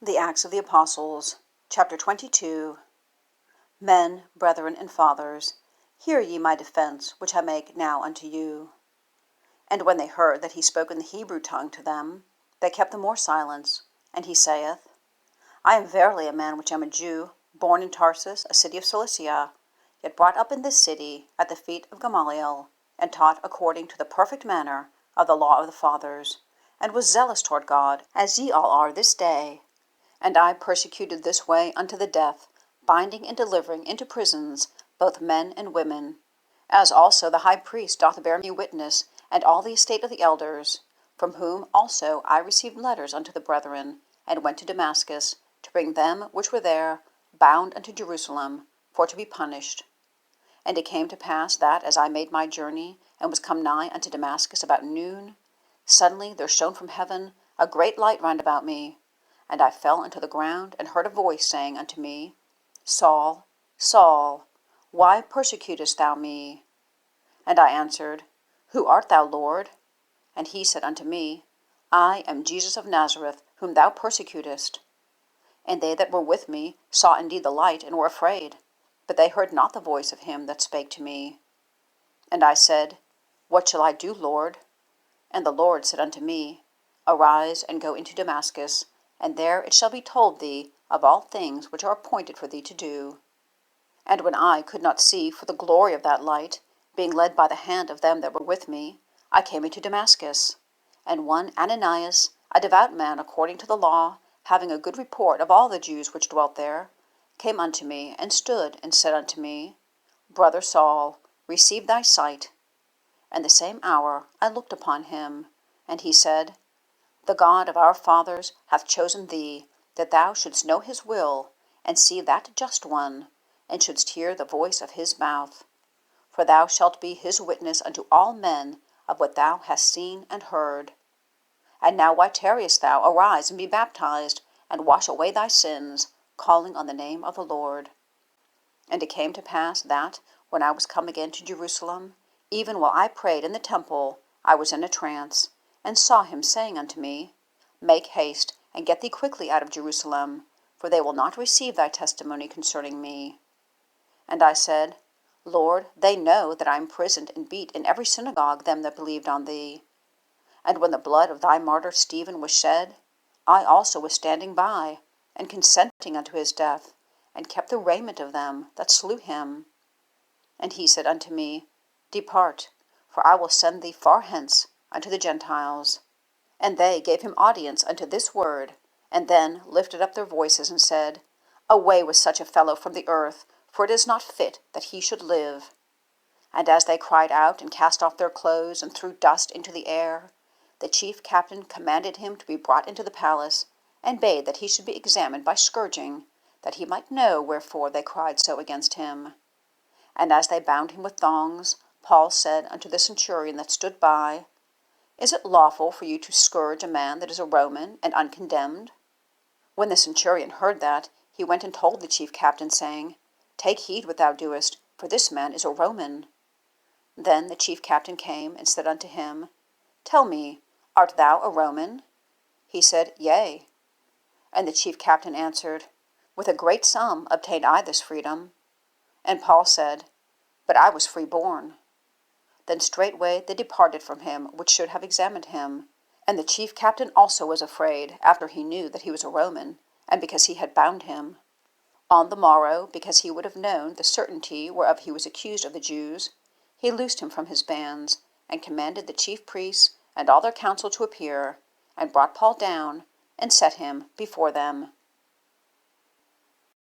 The Acts of the Apostles, chapter 22. Men, brethren, and fathers, hear ye my defense, which I make now unto you. And when they heard that he spoke in the Hebrew tongue to them, they kept the more silence. And he saith, I am verily a man which am a Jew, born in Tarsus, a city of Cilicia, yet brought up in this city at the feet of Gamaliel, and taught according to the perfect manner of the law of the fathers, and was zealous toward God, as ye all are this day. And I persecuted this way unto the death, binding and delivering into prisons both men and women, as also the high priest doth bear me witness, and all the estate of the elders, from whom also I received letters unto the brethren, and went to Damascus, to bring them which were there, bound unto Jerusalem, for to be punished. And it came to pass that, as I made my journey, and was come nigh unto Damascus about noon, suddenly there shone from heaven a great light round about me. And I fell unto the ground, and heard a voice saying unto me, Saul, Saul, why persecutest thou me? And I answered, Who art thou, Lord? And he said unto me, I am Jesus of Nazareth, whom thou persecutest. And they that were with me saw indeed the light, and were afraid, but they heard not the voice of him that spake to me. And I said, What shall I do, Lord? And the Lord said unto me, Arise, and go into Damascus, and there it shall be told thee of all things which are appointed for thee to do. And when I could not see for the glory of that light, being led by the hand of them that were with me, I came into Damascus. And one Ananias, a devout man according to the law, having a good report of all the Jews which dwelt there, came unto me, and stood, and said unto me, Brother Saul, receive thy sight. And the same hour I looked upon him, and he said, The God of our fathers hath chosen thee, that thou shouldst know his will, and see that just one, and shouldst hear the voice of his mouth. For thou shalt be his witness unto all men of what thou hast seen and heard. And now why tarriest thou? Arise, and be baptized, and wash away thy sins, calling on the name of the Lord. And it came to pass that, when I was come again to Jerusalem, even while I prayed in the temple, I was in a trance, and saw him saying unto me, Make haste, and get thee quickly out of Jerusalem, for they will not receive thy testimony concerning me. And I said, Lord, they know that I imprisoned and beat in every synagogue them that believed on thee. And when the blood of thy martyr Stephen was shed, I also was standing by, and consenting unto his death, and kept the raiment of them that slew him. And he said unto me, Depart, for I will send thee far hence unto the Gentiles. And they gave him audience unto this word, and then lifted up their voices and said, Away with such a fellow from the earth, for it is not fit that he should live. And as they cried out and cast off their clothes and threw dust into the air, the chief captain commanded him to be brought into the palace, and bade that he should be examined by scourging, that he might know wherefore they cried so against him. And as they bound him with thongs, Paul said unto the centurion that stood by, Is it lawful for you to scourge a man that is a Roman and uncondemned? When the centurion heard that, he went and told the chief captain, saying, Take heed what thou doest, for this man is a Roman. Then the chief captain came and said unto him, Tell me, art thou a Roman? He said, Yea. And the chief captain answered, With a great sum obtained I this freedom. And Paul said, But I was freeborn. Then straightway they departed from him which should have examined him. And the chief captain also was afraid, after he knew that he was a Roman, and because he had bound him. On the morrow, because he would have known the certainty whereof he was accused of the Jews, he loosed him from his bands, and commanded the chief priests and all their council to appear, and brought Paul down, and set him before them.